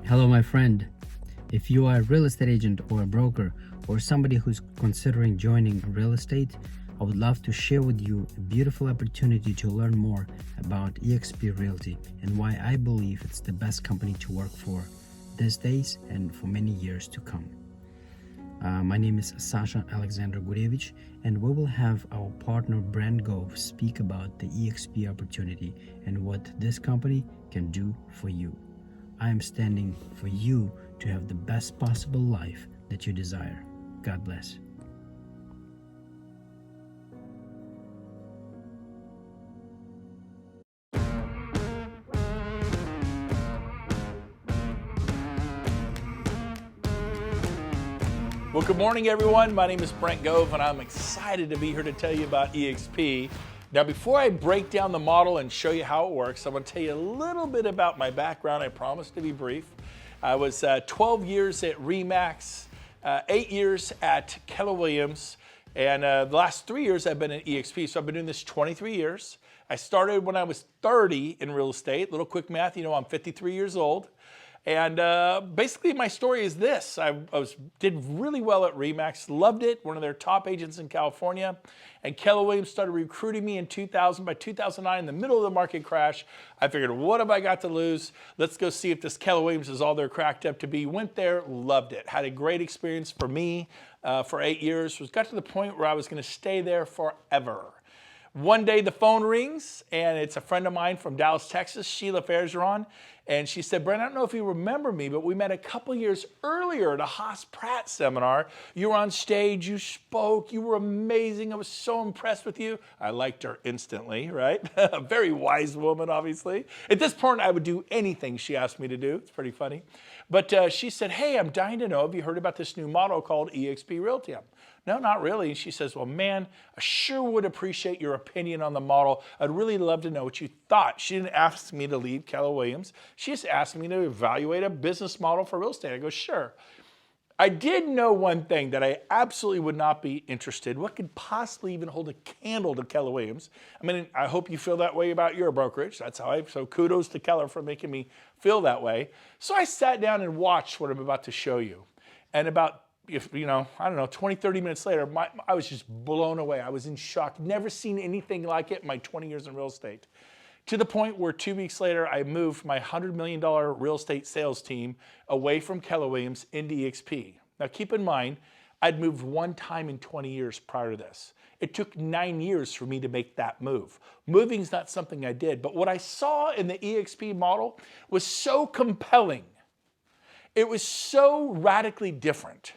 Hello, my friend. If you are a real estate agent or a broker or somebody who's considering joining real estate, I would love to share with you a beautiful opportunity to learn more about Exp Realty and why I believe it's the best company to work for these days and for many years to come. My name is Sasha Alexander Gurevich, and we will have our partner Brand Gove speak about the EXP opportunity and what this company can do for you. I am standing for you to have the best possible life that you desire. God bless. Well, good morning, everyone. My name is Brent Gove, and I'm excited to be here to tell you about EXP. Now, before I break down the model and show you how it works, I'm going to tell you a little bit about my background. I promise to be brief. I was 12 years at RE/MAX, 8 years at Keller Williams, and the last 3 years I've been at EXP. So I've been doing this 23 years. I started when I was 30 in real estate. Little quick math, you know, I'm 53 years old. And basically my story is this. I did really well at RE/MAX, loved it, one of their top agents in California. And Keller Williams started recruiting me in 2000. By 2009, in the middle of the market crash, I figured, what have I got to lose? Let's go see if this Keller Williams is all they're cracked up to be. Went there, loved it. Had a great experience for me for 8 years. Got to the point where I was going to stay there forever. One day the phone rings, and it's a friend of mine from Dallas, Texas, Sheila Fairgeron, and she said, Brent, I don't know if you remember me, but we met a couple years earlier at a Haas Pratt seminar. You were on stage, you spoke, you were amazing. I was so impressed with you. I liked her instantly, right? A very wise woman, obviously. At this point, I would do anything she asked me to do. It's pretty funny. But she said, hey, I'm dying to know, have you heard about this new model called Exp Realty? No, not really. And she says, well, man, I sure would appreciate your opinion on the model. I'd really love to know what you thought. She didn't ask me to leave Keller Williams. She just asked me to evaluate a business model for real estate. I go, sure. I did know one thing, that I absolutely would not be interested. What could possibly even hold a candle to Keller Williams? I mean, I hope you feel that way about your brokerage. That's how so kudos to Keller for making me feel that way. So I sat down and watched what I'm about to show you. And about, I don't know, 20, 30 minutes later, I was just blown away. I was in shock. Never seen anything like it in my 20 years in real estate. To the point where 2 weeks later, I moved my $100 million real estate sales team away from Keller Williams into EXP. Now keep in mind, I'd moved one time in 20 years prior to this. It took 9 years for me to make that move. Moving is not something I did, but what I saw in the EXP model was so compelling. It was so radically different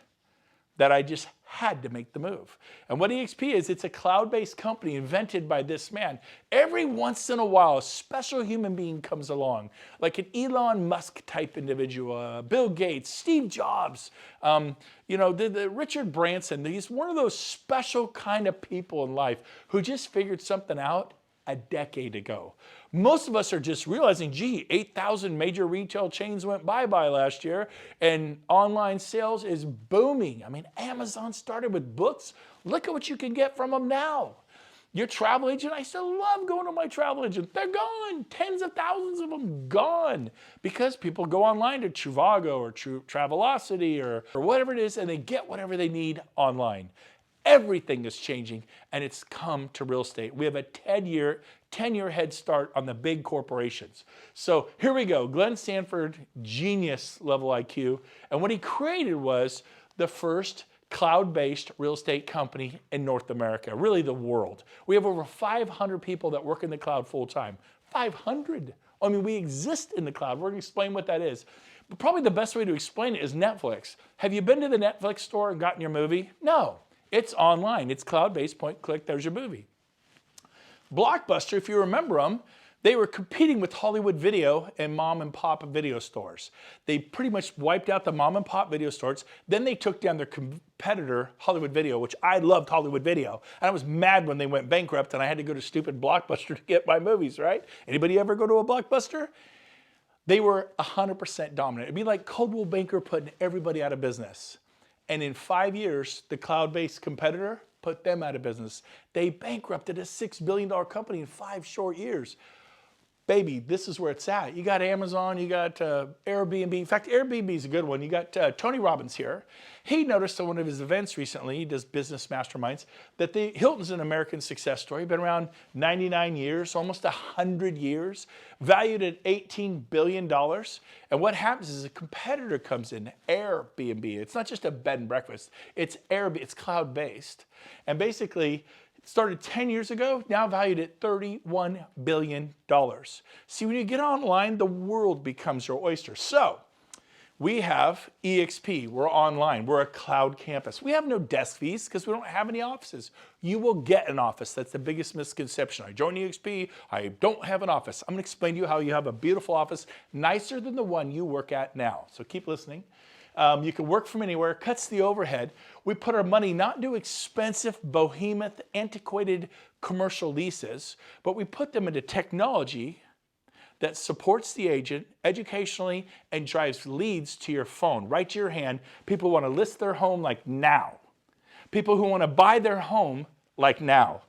that I just had to make the move. And what EXP is, it's a cloud-based company invented by this man. Every once in a while, a special human being comes along, like an Elon Musk type individual, Bill Gates, Steve Jobs, the Richard Branson. He's one of those special kind of people in life who just figured something out a decade ago. Most of us are just realizing, gee, 8,000 major retail chains went bye-bye last year, and online sales is booming. I mean, Amazon started with books. Look at what you can get from them now. Your travel agent, I still love going to my travel agent. They're gone. Tens of thousands of them gone, because people go online to Trivago or Travelocity or whatever it is, and they get whatever they need online. Everything is changing, and it's come to real estate. We have a 10-year head start on the big corporations. So here we go. Glenn Sanford, genius level IQ. And what he created was the first cloud-based real estate company in North America, really the world. We have over 500 people that work in the cloud full-time. 500. I mean, we exist in the cloud. We're going to explain what that is. But probably the best way to explain it is Netflix. Have you been to the Netflix store and gotten your movie? No. It's online. It's cloud-based, point, click, there's your movie. Blockbuster, if you remember them, they were competing with Hollywood Video and mom and pop video stores. They pretty much wiped out the mom and pop video stores. Then they took down their competitor, Hollywood Video, which I loved Hollywood Video. And I was mad when they went bankrupt and I had to go to stupid Blockbuster to get my movies, right? Anybody ever go to a Blockbuster? They were 100% dominant. It'd be like Coldwell Banker putting everybody out of business. And in 5 years, the cloud-based competitor put them out of business. They bankrupted a $6 billion company in 5 short years. baby, this is where it's at. You got Amazon, you got Airbnb. In fact, Airbnb is a good one. You got Tony Robbins here. He noticed at one of his events recently, he does business masterminds, that the Hilton's an American success story, been around 99 years, almost 100 years, valued at $18 billion. And what happens is a competitor comes in, Airbnb. It's not just a bed and breakfast, it's Airbnb, it's cloud-based. And basically, started 10 years ago, now valued at $31 billion. See, when you get online, the world becomes your oyster. So, we have EXP, we're online, we're a cloud campus. We have no desk fees because we don't have any offices. You will get an office, that's the biggest misconception. I joined EXP, I don't have an office. I'm gonna explain to you how you have a beautiful office, nicer than the one you work at now. So keep listening. You can work from anywhere, cuts the overhead. We put our money not into expensive, behemoth, antiquated commercial leases, but we put them into technology that supports the agent educationally and drives leads to your phone, right to your hand. People want to list their home like now. People who want to buy their home like now.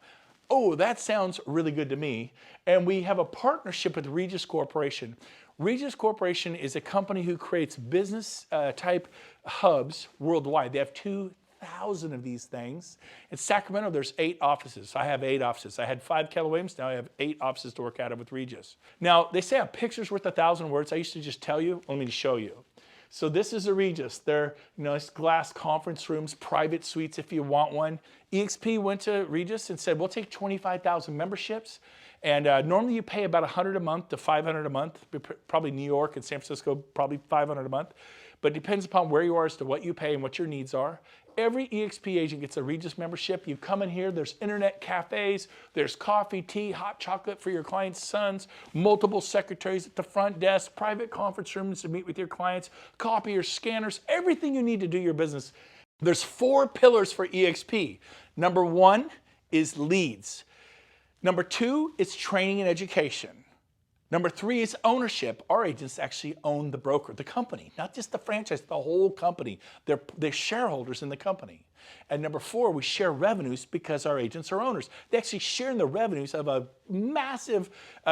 Oh, that sounds really good to me. And we have a partnership with Regis Corporation. Regis Corporation is a company who creates business type hubs worldwide. They have 2,000 of these things. In Sacramento, there's 8 offices. I have 8 offices. I had 5 Keller Williams, now I have 8 offices to work out of with Regis. Now, they say a picture's worth 1,000 words. I used to just tell you, let me show you. So this is a Regis. They're nice glass conference rooms, private suites if you want one. EXP went to Regis and said, we'll take 25,000 memberships. And normally you pay about $100 a month to $500 a month, probably New York and San Francisco, probably $500 a month. But it depends upon where you are as to what you pay and what your needs are. Every EXP agent gets a Regis membership. You come in here, there's internet cafes, there's coffee, tea, hot chocolate for your clients' sons, multiple secretaries at the front desk, private conference rooms to meet with your clients, copiers, scanners, everything you need to do your business. There's 4 pillars for EXP. Number 1 is leads. Number 2 is training and education. Number 3 is ownership. Our agents actually own the broker, the company, not just the franchise, the whole company. They're shareholders in the company. And number 4, we share revenues because our agents are owners. They actually share in the revenues of a massive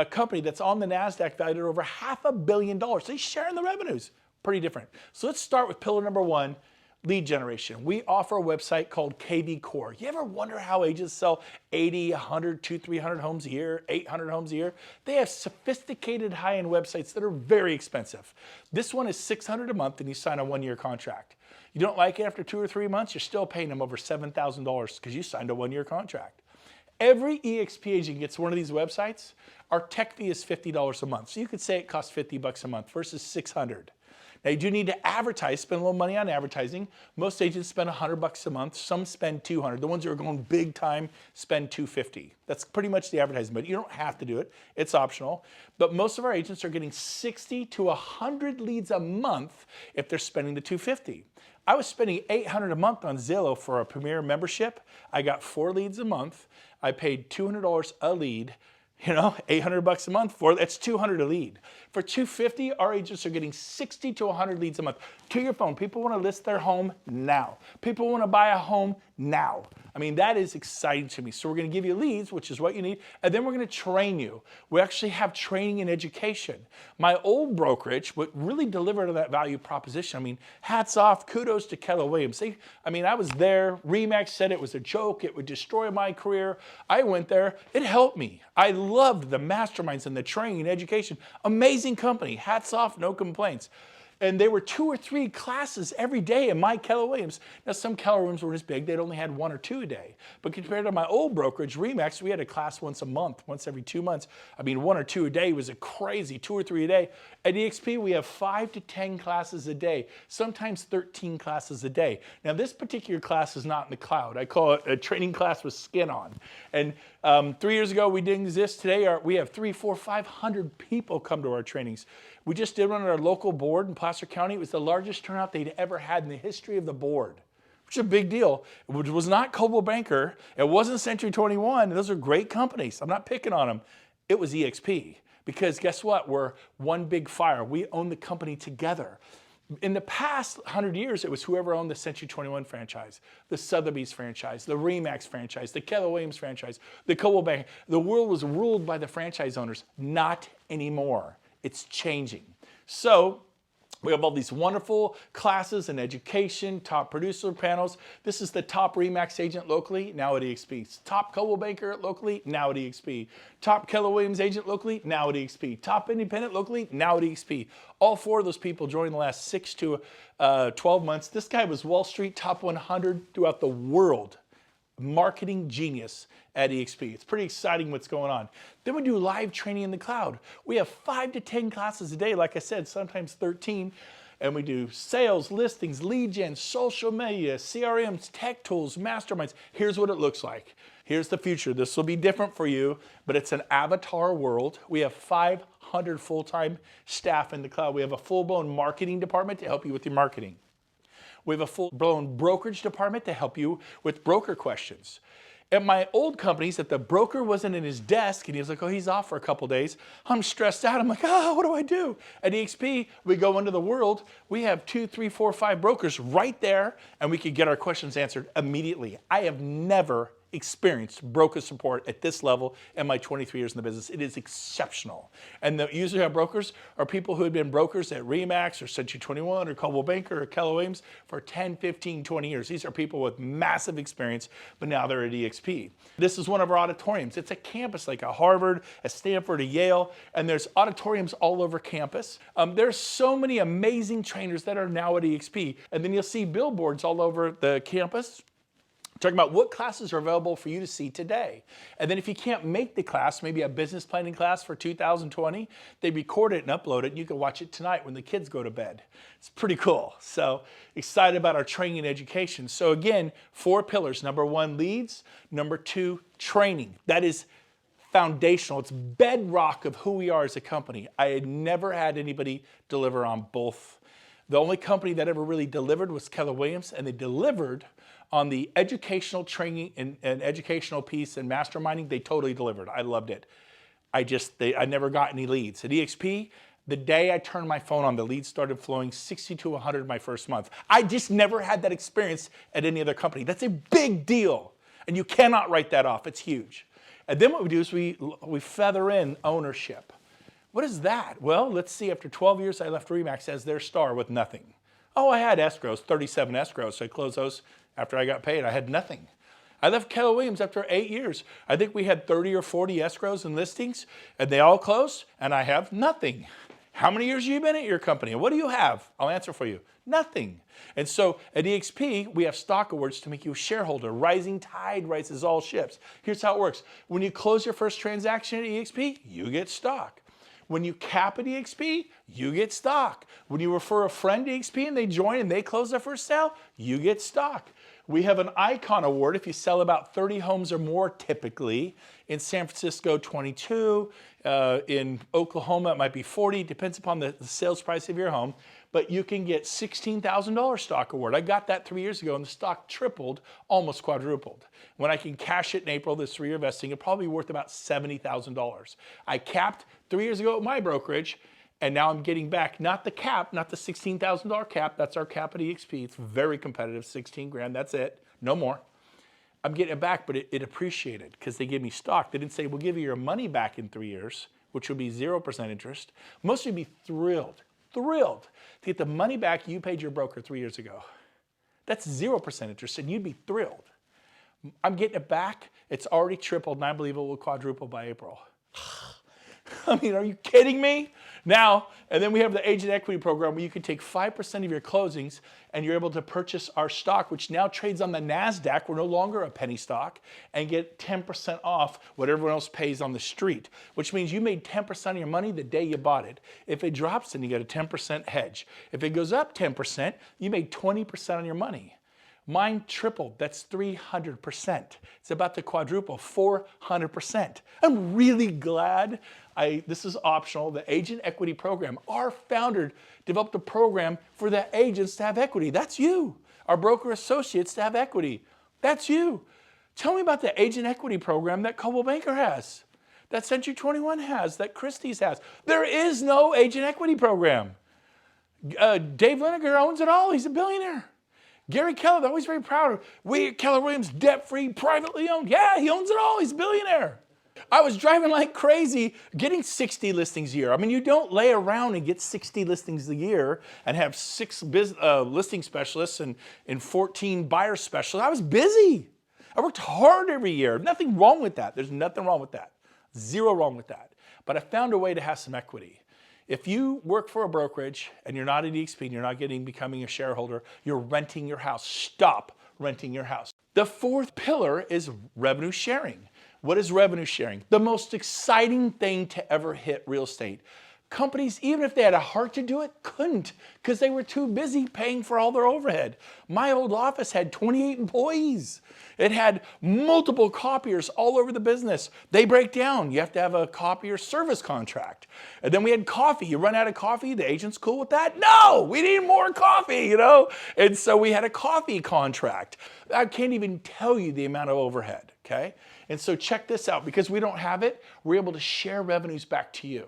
company that's on the NASDAQ valued at over $500 million. They share in the revenues. Pretty different. So let's start with pillar number 1. Lead generation. We offer a website called KV Core. You ever wonder how agents sell 80, 100, 200, 300 homes a year, 800 homes a year? They have sophisticated high-end websites that are very expensive. This one is $600 a month and you sign a 1-year contract. You don't like it after 2 or 3 months, you're still paying them over $7,000 because you signed a 1-year contract. Every EXP agent gets one of these websites. Our tech fee is $50 a month. So you could say it costs $50 a month versus $600. Now you do need to advertise, spend a little money on advertising. Most agents spend $100 a month, some spend $200. The ones who are going big time spend $250. That's pretty much the advertising, but you don't have to do it. It's optional. But most of our agents are getting 60 to 100 leads a month if they're spending the $250. I was spending $800 a month on Zillow for a Premier membership. I got 4 leads a month. I paid $200 a lead. You know, $800 a month for that's $200 a lead. For $250, our agents are getting 60 to 100 leads a month to your phone. People want to list their home now. People want to buy a home now. I mean, that is exciting to me. So we're going to give you leads, which is what you need, and then we're going to train you. We actually have training and education. My old brokerage, what really delivered on that value proposition, I mean, hats off, kudos to Keller Williams. I was there. RE/MAX said it was a joke. It would destroy my career. I went there. It helped me. I loved the masterminds and the training and education. Amazing company. Hats off, no complaints. And they were 2 or 3 classes every day in my Keller Williams. Now, some Keller Williams weren't as big. They'd only had 1 or 2 a day. But compared to my old brokerage, RE/MAX, we had a class once a month, once every 2 months. I mean, 1 or 2 a day was a crazy, 2 or 3 a day. At EXP, we have 5 to 10 classes a day, sometimes 13 classes a day. Now, this particular class is not in the cloud. I call it a training class with skin on. And 3 years ago, we didn't exist. Today, we have 300, 400, 500 people come to our trainings. We just did one at our local board in Placer County. It was the largest turnout they'd ever had in the history of the board, which is a big deal. It was not Coldwell Banker. It wasn't Century 21. Those are great companies. I'm not picking on them. It was EXP because guess what? We're one big fire. We own the company together. In the past 100 years, it was whoever owned the Century 21 franchise, the Sotheby's franchise, the Remax franchise, the Keller Williams franchise, the Coldwell Banker. The world was ruled by the franchise owners. Not anymore. It's changing. So we have all these wonderful classes and education, top producer panels. This is the top Remax agent locally, now at EXP. Top Coldwell Banker locally, now at EXP. Top Keller Williams agent locally, now at EXP. Top independent locally, now at EXP. All 4 of those people joined in the last 6 to 12 months. This guy was Wall Street top 100 throughout the world. Marketing genius at EXP. It's pretty exciting what's going on. Then we do live training in the cloud. We have 5 to 10 classes a day, like I said, sometimes 13. And we do sales, listings, lead gen, social media, CRMs, tech tools, masterminds. Here's what it looks like. Here's the future. This will be different for you, but it's an avatar world. We have 500 full-time staff in the cloud. We have a full-blown marketing department to help you with your marketing. We have a full-blown brokerage department to help you with broker questions. At my old companies, if the broker wasn't in his desk and he was like, oh, he's off for a couple days, I'm stressed out. I'm like, what do I do? At EXP, we go into the world. We have 2, 3, 4, 5 brokers right there, and we can get our questions answered immediately. I have never experienced broker support at this level in my 23 years in the business. It is exceptional. And the usually our brokers are people who have been brokers at Remax or Century 21 or Coldwell Banker or Keller Williams for 10, 15, 20 years. These are people with massive experience, but now they're at EXP. This is one of our auditoriums. It's a campus like a Harvard, a Stanford, a Yale, and there's auditoriums all over campus. There's so many amazing trainers that are now at EXP. And then you'll see billboards all over the campus talking about what classes are available for you to see today. And then if you can't make the class, maybe a business planning class for 2020, they record it and upload it, and you can watch it tonight when the kids go to bed. It's pretty cool. So excited about our training and education. So again, 4 pillars. Number 1, leads. Number 2, training. That is foundational. It's bedrock of who we are as a company. I had never had anybody deliver on both. The only company that ever really delivered was Keller Williams, and they delivered on the educational training and educational piece and masterminding. They totally delivered. I loved it. I never got any leads. At EXP, the day I turned my phone on, the leads started flowing 60 to 100 my first month. I just never had that experience at any other company. That's a big deal, and you cannot write that off. It's huge. And then what we do is we feather in ownership. What is that? Well, let's see. After 12 years, I left Remax as their star with nothing. Oh, I had escrows, 37 escrows, so I closed those after I got paid. I had nothing. I left Keller Williams after 8 years. I think we had 30 or 40 escrows and listings, and they all closed, and I have nothing. How many years have you been at your company? What do you have? I'll answer for you. Nothing. And so at EXP, we have stock awards to make you a shareholder. Rising tide rises all ships. Here's how it works. When you close your first transaction at EXP, you get stock. When you cap at EXP, you get stock. When you refer a friend to EXP and they join and they close their first sale, you get stock. We have an Icon Award if you sell about 30 homes or more typically. In San Francisco, 22. In Oklahoma, it might be 40. Depends upon the sales price of your home. But you can get $16,000 stock award. I got that 3 years ago, and the stock tripled, almost quadrupled. When I can cash it in April, this 3-year vesting, it'll probably be worth about $70,000. I capped 3 years ago at my brokerage, and now I'm getting back, not the cap, not the $16,000 cap. That's our cap at EXP. It's very competitive, 16 grand. That's it, no more. I'm getting it back, but it appreciated because they gave me stock. They didn't say, we'll give you your money back in 3 years, which would be 0% interest. Most of you would be thrilled to get the money back you paid your broker 3 years ago. That's 0% interest, and you'd be thrilled. I'm getting it back. It's already tripled, and I believe it will quadruple by April. I mean, are you kidding me? Now, and then we have the agent equity program where you can take 5% of your closings and you're able to purchase our stock, which now trades on the NASDAQ. We're no longer a penny stock, and get 10% off what everyone else pays on the street, which means you made 10% of your money the day you bought it. If it drops, then you get a 10% hedge. If it goes up 10%, you made 20% on your money. Mine tripled. That's 300%. It's about to quadruple, 400%. I'm really glad this is optional, the Agent Equity Program. Our founder developed a program for the agents to have equity. That's you. Our broker associates to have equity. That's you. Tell me about the Agent Equity Program that Coldwell Banker has, that Century 21 has, that Christie's has. There is no Agent Equity Program. Dave Lineker owns it all. He's a billionaire. Gary Keller, they're always very proud of. We at Keller Williams, debt-free, privately owned. Yeah, he owns it all. He's a billionaire. I was driving like crazy, getting 60 listings a year. I mean, you don't lay around and get 60 listings a year and have 6 listing specialists and 14 buyer specialists. I was busy. I worked hard every year. Nothing wrong with that. There's nothing wrong with that. Zero wrong with that. But I found a way to have some equity. If you work for a brokerage and you're not at EXP and you're not becoming a shareholder, you're renting your house. Stop renting your house. The fourth pillar is revenue sharing. What is revenue sharing? The most exciting thing to ever hit real estate. Companies, even if they had a heart to do it, couldn't because they were too busy paying for all their overhead. My old office had 28 employees. It had multiple copiers all over the business. They break down. You have to have a copier service contract. And then we had coffee. You run out of coffee, the agent's cool with that? No, we need more coffee, you know? And so we had a coffee contract. I can't even tell you the amount of overhead, okay? And so check this out. Because we don't have it, we're able to share revenues back to you.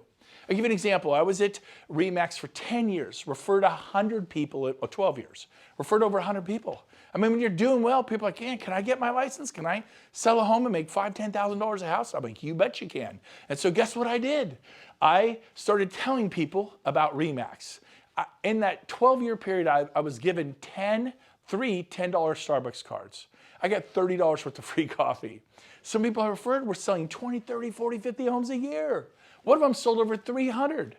I'll give you an example. I was at RE/MAX for 10 years, referred 100 people, or 12 years, referred over 100 people. I mean, when you're doing well, people are like, yeah, can I get my license? Can I sell a home and make $5,000, $10,000 a house? I'm like, you bet you can. And so guess what I did? I started telling people about RE/MAX. In that 12-year period, I was given 3 $10 Starbucks cards. I got $30 worth of free coffee. Some people I referred were selling 20, 30, 40, 50 homes a year. One of them sold over 300.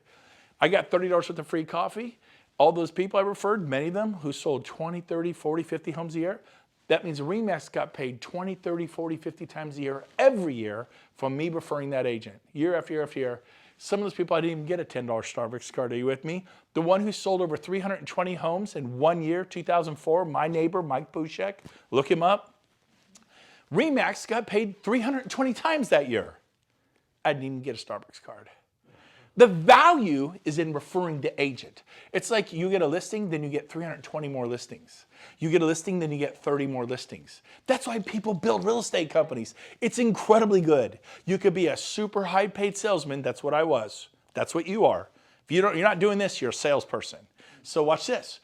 I got $30 worth of free coffee. All those people I referred, many of them who sold 20, 30, 40, 50 homes a year, that means RE/MAX got paid 20, 30, 40, 50 times a year, every year, from me referring that agent, year after year after year. Some of those people, I didn't even get a $10 Starbucks card. Are you with me? The one who sold over 320 homes in 1 year, 2004, my neighbor, Mike Bushek, look him up. RE/MAX got paid 320 times that year. I didn't even get a Starbucks card. The value is in referring the agent. It's like you get a listing, then you get 320 more listings. You get a listing, then you get 30 more listings. That's why people build real estate companies. It's incredibly good. You could be a super high paid salesman. That's what I was. That's what you are. If you're not doing this, you're a salesperson. So watch this.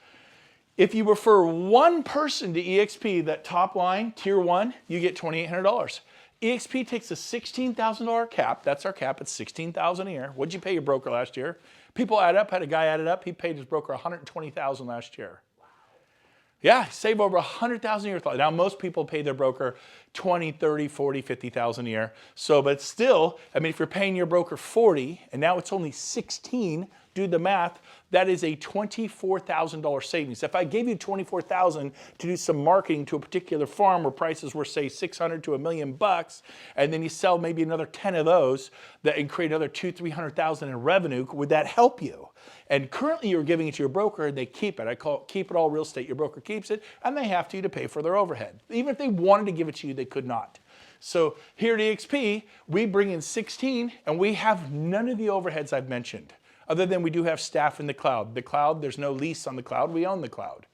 If you refer one person to EXP, that top line, tier 1, you get $2,800. EXP takes a $16,000 cap. That's our cap. It's $16,000 a year. What'd you pay your broker last year? People add up. Had a guy added up. He paid his broker $120,000 last year. Wow. Yeah, save over $100,000 a year. Now most people pay their broker $20,000, $30,000, $40,000, $50,000 a year. So, but still, I mean, if you're paying your broker $40,000 and now it's only $16,000, do the math. That is a $24,000 savings. If I gave you $24,000 to do some marketing to a particular farm where prices were, say, $600,000 to $1 million, and then you sell maybe another 10 of those and create another $200,000, $300,000 in revenue, would that help you? And currently you're giving it to your broker and they keep it. I call it keep it all real estate. Your broker keeps it and they have to pay for their overhead. Even if they wanted to give it to you, they could not. So here at EXP, we bring in 16 and we have none of the overheads I've mentioned. Other than we do have staff in the cloud. The cloud, there's no lease on the cloud. We own the cloud.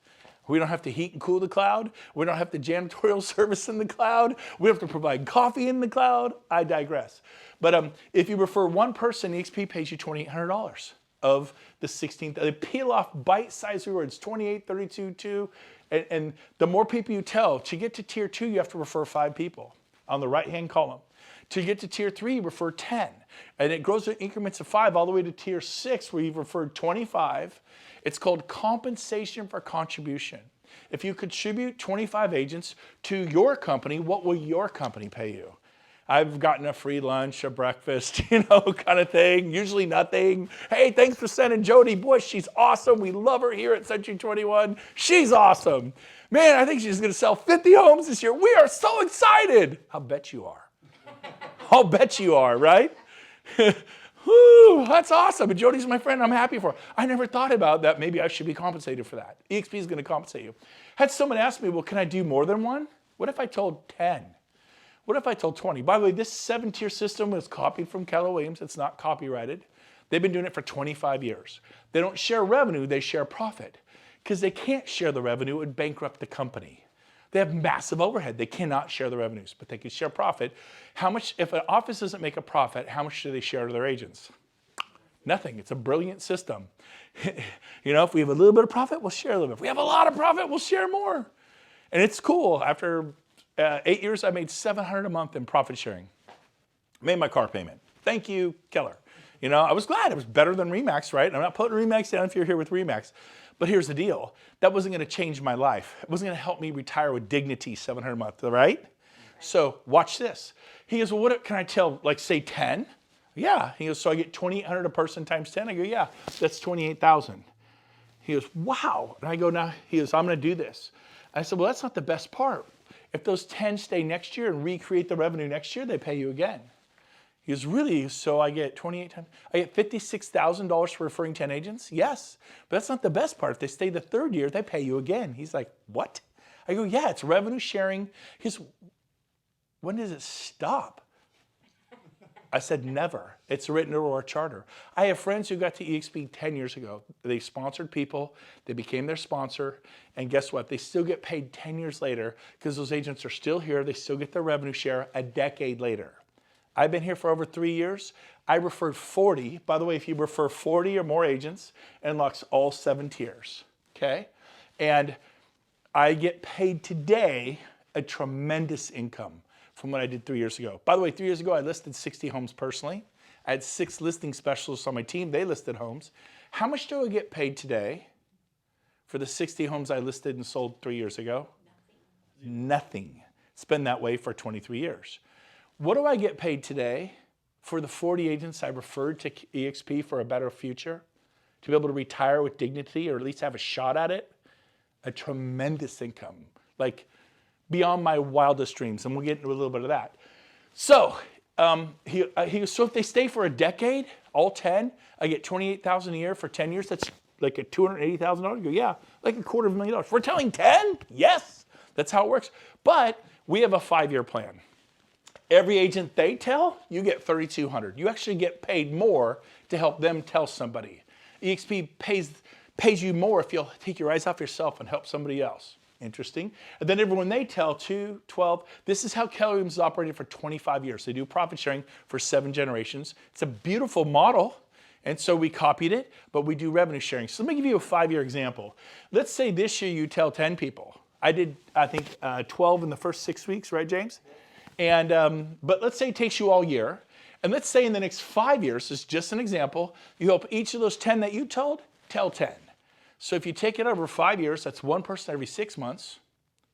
We don't have to heat and cool the cloud. We don't have to janitorial service in the cloud. We don't have to provide coffee in the cloud. I digress. But if you refer one person, EXP pays you $2,800 of the 16th. They peel off bite-sized rewards, 28, 32, 2. And the more people you tell, to get to tier 2, you have to refer 5 people on the right-hand column. To get to tier 3, you refer 10. And it grows in increments of 5 all the way to tier 6 where you've referred 25. It's called compensation for contribution. If you contribute 25 agents to your company, what will your company pay you? I've gotten a free lunch, a breakfast, kind of thing. Usually nothing. Hey, thanks for sending Jody Bush. She's awesome. We love her here at Century 21. She's awesome. Man, I think she's going to sell 50 homes this year. We are so excited. I'll bet you are. I'll bet you are, right? Whew, that's awesome. And Jody's my friend. I'm happy for her. I never thought about that. Maybe I should be compensated for that. EXP is going to compensate you. Had someone ask me, well, can I do more than one? What if I told 10? What if I told 20? By the way, this 7-tier system was copied from Keller Williams. It's not copyrighted. They've been doing it for 25 years. They don't share revenue. They share profit. Because they can't share the revenue. It would bankrupt the company. They have massive overhead. They cannot share the revenues, but they can share profit. How much, if an office doesn't make a profit, how much do they share to their agents? Nothing. It's a brilliant system. If we have a little bit of profit, we'll share a little bit. If we have a lot of profit, we'll share more. And it's cool. After 8 years, I made $700 a month in profit sharing. Made my car payment. Thank you, Keller. I was glad. It was better than Remax, right? I'm not putting Remax down if you're here with Remax. But here's the deal. That wasn't going to change my life. It wasn't going to help me retire with dignity, $700 a month, right? So watch this. He goes, well, what can I tell, like say 10? Yeah. He goes, so I get $2,800 a person times 10? I go, yeah, that's $28,000. He goes, wow. And I go, now, he goes, I'm going to do this. I said, well, that's not the best part. If those 10 stay next year and recreate the revenue next year, they pay you again. He goes, really? So I get 28 times, I get $56,000 for referring 10 agents? Yes, but that's not the best part. If they stay the third year, they pay you again. He's like, what? I go, yeah, it's revenue sharing. He goes, when does it stop? I said, never. It's written into our charter. I have friends who got to EXP 10 years ago. They sponsored people. They became their sponsor. And guess what? They still get paid 10 years later because those agents are still here. They still get their revenue share a decade later. I've been here for over 3 years. I referred 40. By the way, if you refer 40 or more agents, it unlocks all 7 tiers, okay? And I get paid today a tremendous income from what I did 3 years ago. By the way, 3 years ago, I listed 60 homes personally. I had 6 listing specialists on my team. They listed homes. How much do I get paid today for the 60 homes I listed and sold 3 years ago? Nothing. It's been that way for 23 years. What do I get paid today for the 40 agents I referred to EXP for a better future? To be able to retire with dignity or at least have a shot at it? A tremendous income, like beyond my wildest dreams. And we'll get into a little bit of that. So, so if they stay for a decade, all 10, I get $28,000 a year for 10 years. That's like a $280,000. You go, yeah, like $250,000. We're telling 10? Yes, that's how it works. But we have a 5-year plan. Every agent they tell, you get $3,200. You actually get paid more to help them tell somebody. EXP pays you more if you'll take your eyes off yourself and help somebody else. Interesting. And then everyone they tell, 2, 12, this is how Keller Williams has operated for 25 years. They do profit sharing for 7 generations. It's a beautiful model. And so we copied it, but we do revenue sharing. So let me give you a 5-year example. Let's say this year you tell 10 people. I did, I think, 12 in the first 6 weeks, right, James? And, but let's say it takes you all year. And let's say in the next 5 years, this is just an example, you help each of those 10 that you told, tell 10. So if you take it over 5 years, that's 1 person every 6 months,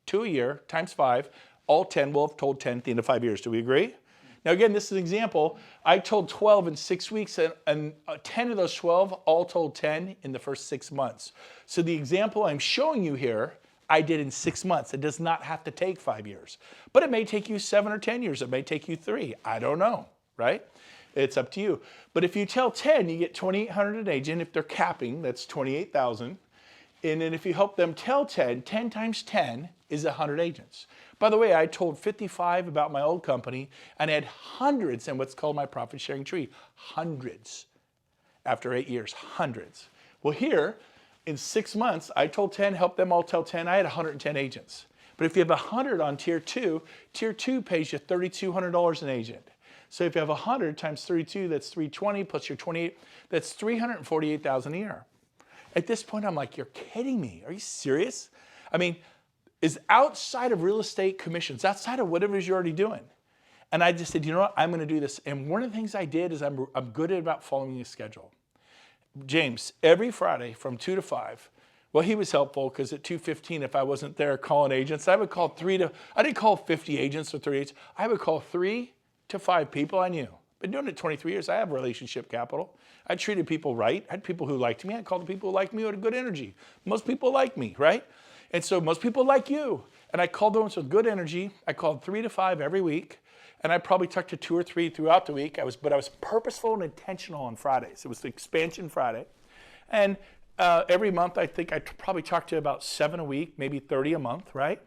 2 a year, times 5, all 10 will have told 10 at the end of 5 years. Do we agree? Now again, this is an example. I told 12 in 6 weeks, and 10 of those 12 all told 10 in the first 6 months. So the example I'm showing you here, I did in 6 months. It does not have to take 5 years. But it may take you 7 or 10 years. It may take you 3. I don't know, right? It's up to you. But if you tell 10, you get $2,800 an agent. If they're capping, that's $28,000. And then if you help them tell 10, 10 times 10 is 100 agents. By the way, I told 55 about my old company and had hundreds in what's called my profit sharing tree. Hundreds. After 8 years, hundreds. Well, here, in 6 months, I told 10, helped them all tell 10. I had 110 agents. But if you have 100 on tier 2 pays you $3,200 an agent. So if you have 100 times 32, that's 320 plus your 28, that's $348,000 a year. At this point, I'm like, you're kidding me. Are you serious? I mean, is outside of real estate commissions, outside of whatever it is you're already doing. And I just said, you know what, I'm going to do this. And one of the things I did is I'm good at about following a schedule. James, every Friday from 2 to 5, well, he was helpful because at 2:15, if I wasn't there calling agents, I would call I didn't call 50 agents or 30 agents. I would call 3 to 5 people I knew. Been doing it 23 years. I have relationship capital. I treated people right. I had people who liked me. I called the people who liked me who had good energy. Most people like me, right? And so most people like you. And I called those with good energy. I called 3 to 5 every week. And I probably talked to 2 or 3 throughout the week. But I was purposeful and intentional on Fridays. It was the expansion Friday. And every month, I think I probably talked to about 7 a week, maybe 30 a month, right?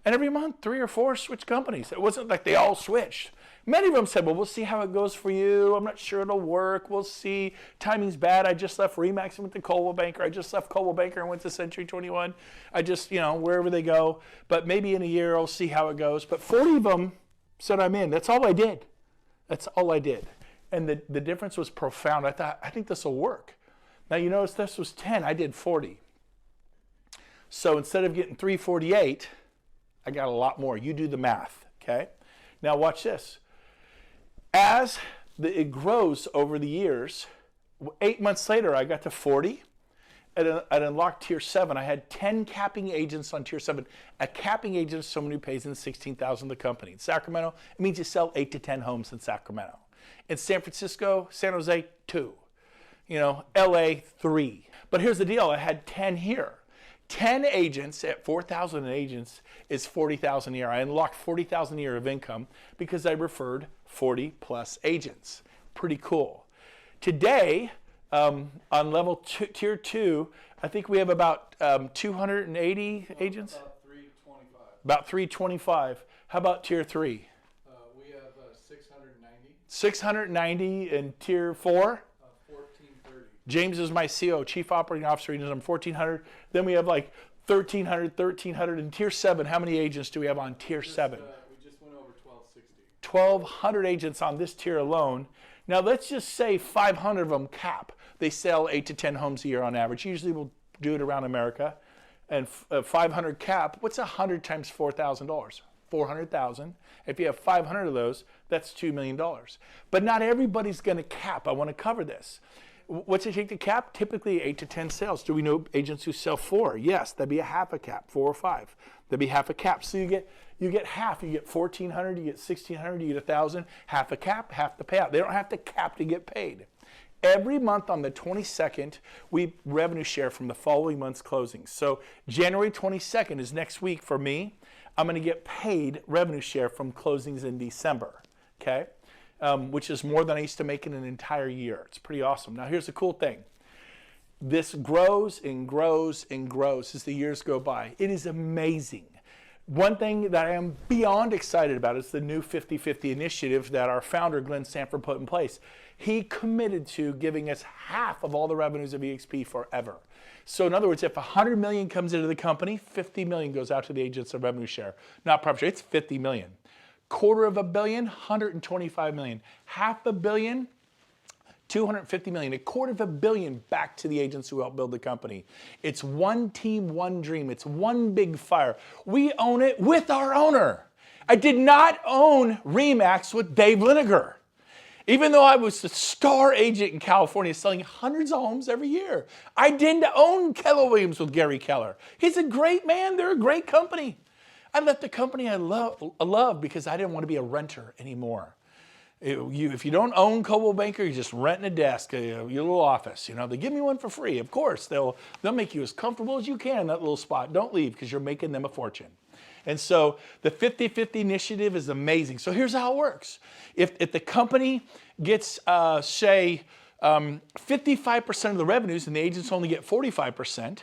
And every month, 3 or 4 switched companies. It wasn't like they all switched. Many of them said, well, we'll see how it goes for you. I'm not sure it'll work. We'll see. Timing's bad. I just left Remax and went to Coldwell Banker. I just left Coldwell Banker and went to Century 21. I just, wherever they go. But maybe in a year, I'll see how it goes. But 40 of them said I'm in. That's all I did. That's all I did. And the difference was profound. I think this will work. Now you notice this was 10, I did 40. So instead of getting 348, I got a lot more. You do the math, okay? Now watch this. As it grows over the years, 8 months later, I got to 40. I'd unlocked tier 7. I had 10 capping agents on tier 7. A capping agent is someone who pays in $16,000 to the company. In Sacramento, it means you sell 8 to 10 homes in Sacramento. In San Francisco, San Jose, 2. LA, 3. But here's the deal. I had 10 here. 10 agents at 4,000 agents is 40,000 a year. I unlocked 40,000 a year of income because I referred 40 plus agents. Pretty cool. Today, on level tier 2, I think we have about 280 agents? About 325. About 325. How about tier 3? We have 690. 690 in tier 4? 1430. James is my CO, Chief Operating Officer. He knows I'm 1,400. Then we have like 1,300. In tier 7, how many agents do we have on tier 7? We just went over 1260. 1,200 agents on this tier alone. Now let's just say 500 of them cap. They sell 8 to 10 homes a year on average. Usually we'll do it around America. And 500 cap, what's 100 times $4,000? 400,000. If you have 500 of those, that's $2 million. But not everybody's going to cap. I want to cover this. What's it take to cap? Typically 8 to 10 sales. Do we know agents who sell 4? Yes, that'd be a half a cap, 4 or 5. That'd be half a cap. So you get half. You get 1,400, you get 1,600, you get 1,000. Half a cap, half the payout. They don't have to cap to get paid. Every month on the 22nd, we revenue share from the following month's closings. So January 22nd is next week for me. I'm going to get paid revenue share from closings in December, okay? Which is more than I used to make in an entire year. It's pretty awesome. Now here's the cool thing. This grows and grows and grows as the years go by. It is amazing. One thing that I am beyond excited about is the new 50-50 initiative that our founder, Glenn Sanford, put in place. He committed to giving us half of all the revenues of EXP forever. So in other words, if 100 million comes into the company, 50 million goes out to the agents of revenue share. Not profit share, it's 50 million. $250 million, 125 million. $500 million, 250 million. $250 million back to the agents who helped build the company. It's one team, one dream. It's one big fire. We own it with our owner. I did not own RE/MAX with Dave Liniger. Even though I was a star agent in California selling hundreds of homes every year. I didn't own Keller Williams with Gary Keller. He's a great man. They're a great company. I left the company I love because I didn't want to be a renter anymore. If you don't own Coldwell Banker, you're just renting a desk, your little office. They give me one for free. Of course, they'll make you as comfortable as you can in that little spot. Don't leave because you're making them a fortune. And so the 50-50 initiative is amazing. So here's how it works. If the company gets, say, 55% of the revenues and the agents only get 45%,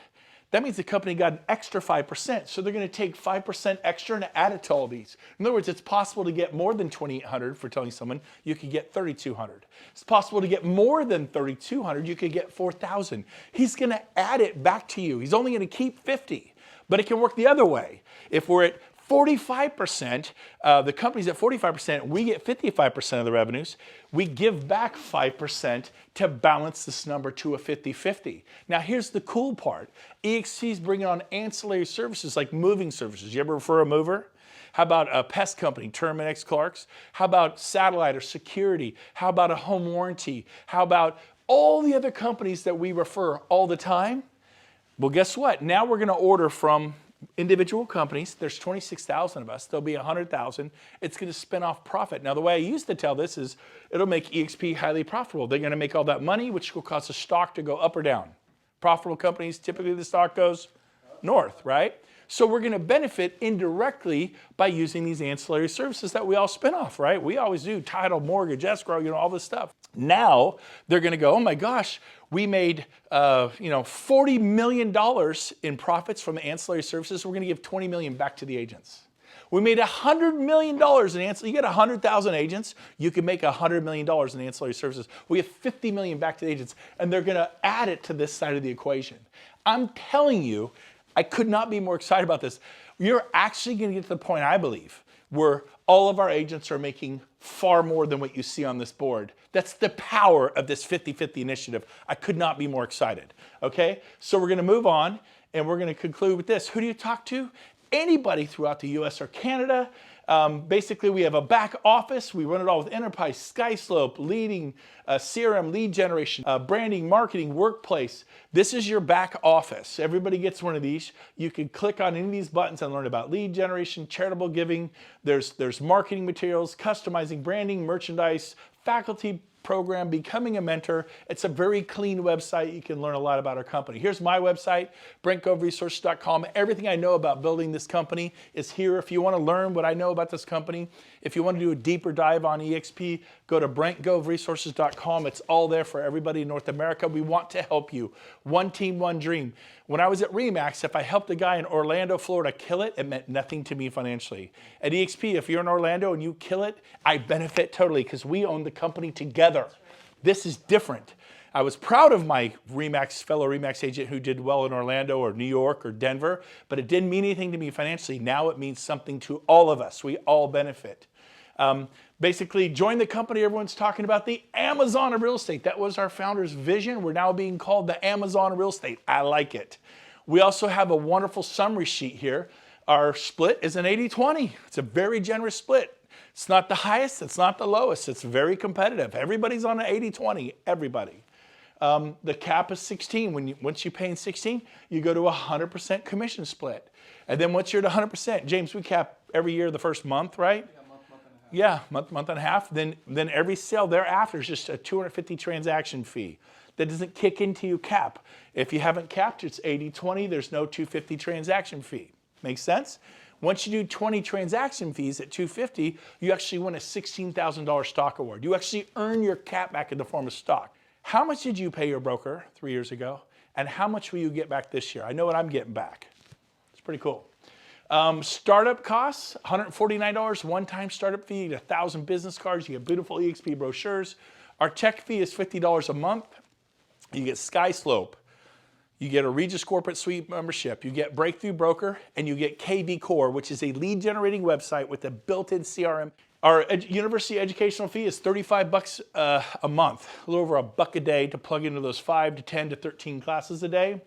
that means the company got an extra 5%. So they're going to take 5% extra and add it to all these. In other words, it's possible to get more than 2,800 for telling someone you could get 3,200. It's possible to get more than 3,200. You could get 4,000. He's going to add it back to you. He's only going to keep 50. But it can work the other way. If we're at 45%, the company's at 45%, we get 55% of the revenues, we give back 5% to balance this number to a 50-50. Now here's the cool part. EXP is bringing on ancillary services like moving services. You ever refer a mover? How about a pest company, Terminix Clark's? How about satellite or security? How about a home warranty? How about all the other companies that we refer all the time? Well, guess what? Now we're going to order from individual companies. There's 26,000 of us. There'll be 100,000. It's going to spin off profit. Now, the way I used to tell this is it'll make EXP highly profitable. They're going to make all that money, which will cause the stock to go up or down. Profitable companies, typically the stock goes north, right? So we're going to benefit indirectly by using these ancillary services that we all spin off, right? We always do title, mortgage, escrow, all this stuff. Now they're going to go, oh my gosh, we made $40 million in profits from the ancillary services. We're going to give $20 million back to the agents. We made $100 million in ancillary. You get 100,000 agents, you can make $100 million in ancillary services. We have $50 million back to the agents, and they're going to add it to this side of the equation. I'm telling you, I could not be more excited about this. You're actually going to get to the point, I believe, where all of our agents are making far more than what you see on this board. That's the power of this 50-50 initiative. I could not be more excited, okay? So we're gonna move on and we're gonna conclude with this. Who do you talk to? Anybody throughout the US or Canada. Basically, we have a back office. We run it all with Enterprise, SkySlope, leading CRM, lead generation, branding, marketing, workplace. This is your back office. Everybody gets one of these. You can click on any of these buttons and learn about lead generation, charitable giving. There's marketing materials, customizing branding, merchandise, faculty program, becoming a mentor. It's a very clean website. You can learn a lot about our company. Here's my website, BrentGoveResources.com. Everything I know about building this company is here. If you want to learn what I know about this company, if you want to do a deeper dive on EXP, go to BrentGoveResources.com. It's all there for everybody in North America. We want to help you. One team, one dream. When I was at RE/MAX, if I helped a guy in Orlando, Florida kill it, it meant nothing to me financially. At EXP, if you're in Orlando and you kill it, I benefit totally because we own the company together. This is different. I was proud of my fellow RE/MAX agent who did well in Orlando or New York or Denver, but it didn't mean anything to me financially. Now it means something to all of us. We all benefit. Basically, join the company everyone's talking about, the Amazon of real estate. That was our founder's vision. We're now being called the Amazon of real estate. I like it. We also have a wonderful summary sheet here. Our split is an 80-20. It's a very generous split. It's not the highest, it's not the lowest. It's very competitive. Everybody's on an 80-20, everybody. The cap is 16. Once you pay in 16, you go to a 100% commission split. And then once you're at 100%, James, we cap every year the first month, right? Yeah, month and a half. Then every sale thereafter is just a 250 transaction fee. That doesn't kick into your cap. If you haven't capped, it's 80-20. There's no 250 transaction fee. Makes sense? Once you do 20 transaction fees at 250, you actually win a $16,000 stock award. You actually earn your cap back in the form of stock. How much did you pay your broker 3 years ago? And how much will you get back this year? I know what I'm getting back. It's pretty cool. Startup costs, $149, one-time startup fee, you get 1,000 business cards, you get beautiful EXP brochures. Our tech fee is $50 a month. You get SkySlope, you get a Regis Corporate Suite membership, you get Breakthrough Broker, and you get KV Core, which is a lead generating website with a built-in CRM. Our university educational fee is $35 a month, a little over $1 a day to plug into those 5 to 10 to 13 classes a day.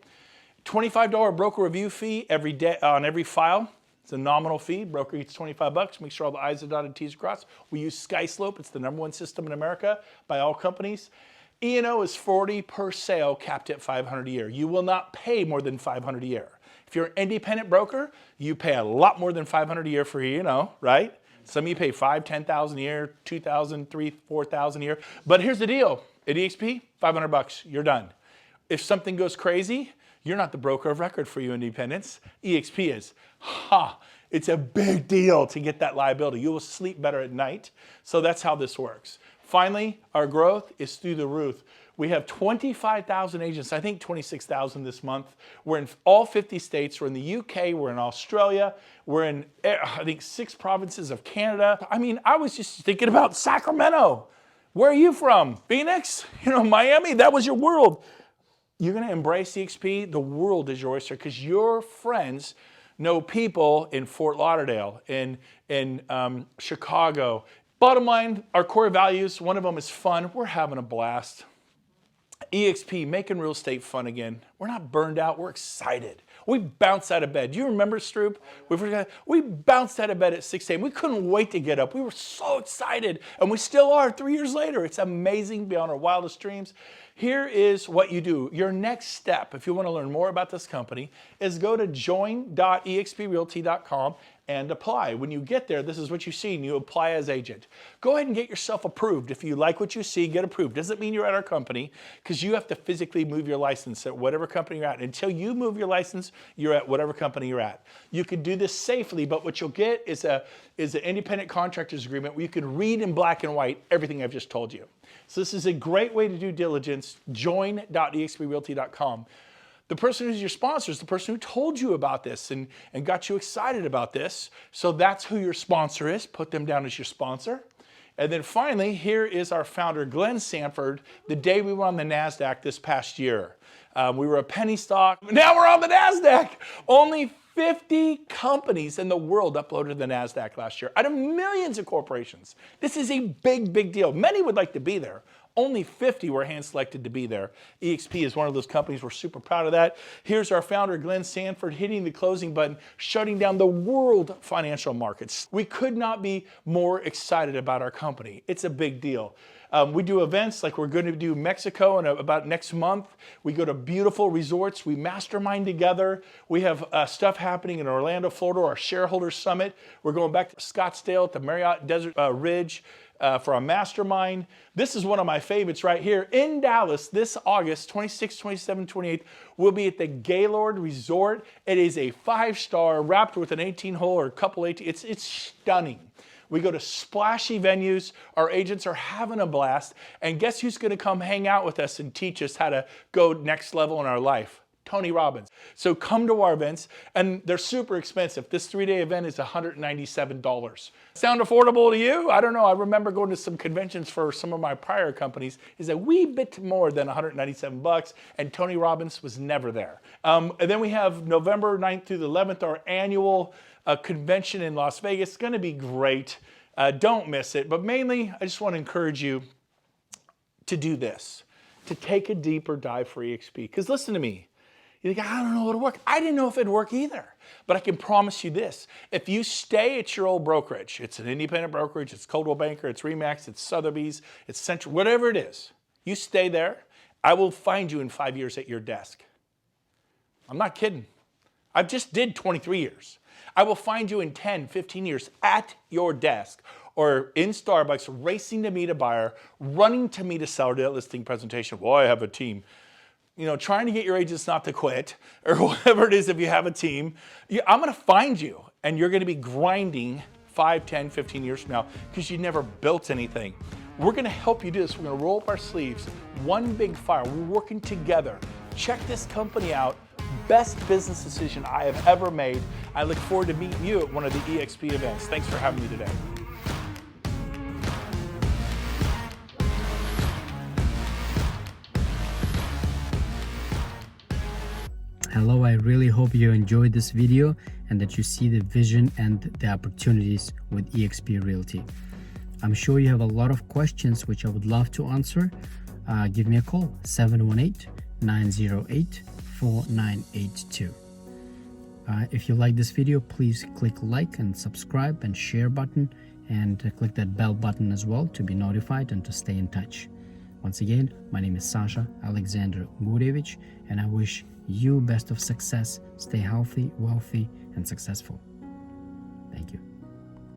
$25 broker review fee every day on every file. It's a nominal fee. Broker gets $25. Make sure all the I's are dotted, T's are crossed. We use SkySlope. It's the #1 system in America by all companies. E&O is $40 per sale, capped at $500 a year. You will not pay more than $500 a year. If you're an independent broker, you pay a lot more than $500 a year for E&O, right? Some of you pay $5,000, $10,000 a year, $2,000, $3,000, $4,000 a year. But here's the deal. At EXP, $500, you're done. If something goes crazy, you're not the broker of record for you independents. EXP is. It's a big deal to get that liability. You will sleep better at night. So that's how this works. Finally, our growth is through the roof. We have 25,000 agents, I think 26,000 this month. We're in all 50 states. We're in the UK, we're in Australia, we're in, I think, 6 provinces of Canada. I mean, I was just thinking about Sacramento. Where are you from? Phoenix? Miami? That was your world. You're going to embrace EXP. The world is your oyster because your friends know people in Fort Lauderdale, in Chicago. Bottom line, our core values, one of them is fun. We're having a blast. EXP, making real estate fun again. We're not burned out. We're excited. We bounced out of bed. Do you remember, Stroop? We bounced out of bed at 6 a.m. We couldn't wait to get up. We were so excited, and we still are 3 years later. It's amazing beyond our wildest dreams. Here is what you do. Your next step, if you want to learn more about this company, is go to join.exprealty.com and apply. When you get there, this is what you see, and you apply as agent. Go ahead and get yourself approved. If you like what you see, get approved. Doesn't mean you're at our company, because you have to physically move your license at whatever company you're at. Until you move your license, you're at whatever company you're at. You can do this safely, but what you'll get is an independent contractor's agreement where you can read in black and white everything I've just told you. So this is a great way to do diligence. Join.exprealty.com. The person who's your sponsor is the person who told you about this and got you excited about this. So that's who your sponsor is. Put them down as your sponsor. And then finally, here is our founder, Glenn Sanford, the day we were on the NASDAQ this past year. We were a penny stock. Now we're on the NASDAQ. Only 50 companies in the world uploaded to the NASDAQ last year out of millions of corporations. This is a big, big deal. Many would like to be there. Only 50 were hand-selected to be there. EXP is one of those companies. We're super proud of that. Here's our founder, Glenn Sanford, hitting the closing button, shutting down the world financial markets. We could not be more excited about our company. It's a big deal. We do events like we're going to do Mexico in about next month. We go to beautiful resorts. We mastermind together. We have stuff happening in Orlando, Florida, our shareholder summit. We're going back to Scottsdale at the Marriott Desert Ridge for a mastermind. This is one of my favorites right here. In Dallas this August 26, 27, 28, we'll be at the Gaylord Resort. It is a 5-star wrapped with an 18-hole or a couple 18. It's stunning. We go to splashy venues. Our agents are having a blast. And guess who's going to come hang out with us and teach us how to go next level in our life? Tony Robbins. So come to our events, and they're super expensive. This 3-day event is $197. Sound affordable to you? I don't know. I remember going to some conventions for some of my prior companies. It's a wee bit more than $197, and Tony Robbins was never there. And then we have November 9th through the 11th, our annual convention in Las Vegas. It's going to be great. Don't miss it. But mainly, I just want to encourage you to do this, to take a deeper dive for EXP. Because listen to me. You think, I don't know if it'll work. I didn't know if it'd work either. But I can promise you this. If you stay at your old brokerage, it's an independent brokerage, it's Coldwell Banker, it's Remax, it's Sotheby's, it's Central, whatever it is, you stay there, I will find you in 5 years at your desk. I'm not kidding. I just did 23 years. I will find you in 10, 15 years at your desk or in Starbucks racing to meet a buyer, running to meet a seller to that listing presentation. Well, I have a team. You know, trying to get your agents not to quit or whatever it is if you have a team. I'm going to find you and you're going to be grinding 5, 10, 15 years from now because you never built anything. We're going to help you do this. We're going to roll up our sleeves. One big fire. We're working together. Check this company out. Best business decision I have ever made. I look forward to meeting you at one of the EXP events. Thanks for having me today. Hello, I really hope you enjoyed this video and that you see the vision and the opportunities with EXP Realty. I'm sure you have a lot of questions which I would love to answer. Give me a call, 718-908-4982. If you like this video, please click like and subscribe and share button and click that bell button as well to be notified and to stay in touch. Once again, my name is Sasha Alexander Gurevich, and I wish you best of success. Stay healthy, wealthy, and successful. Thank you.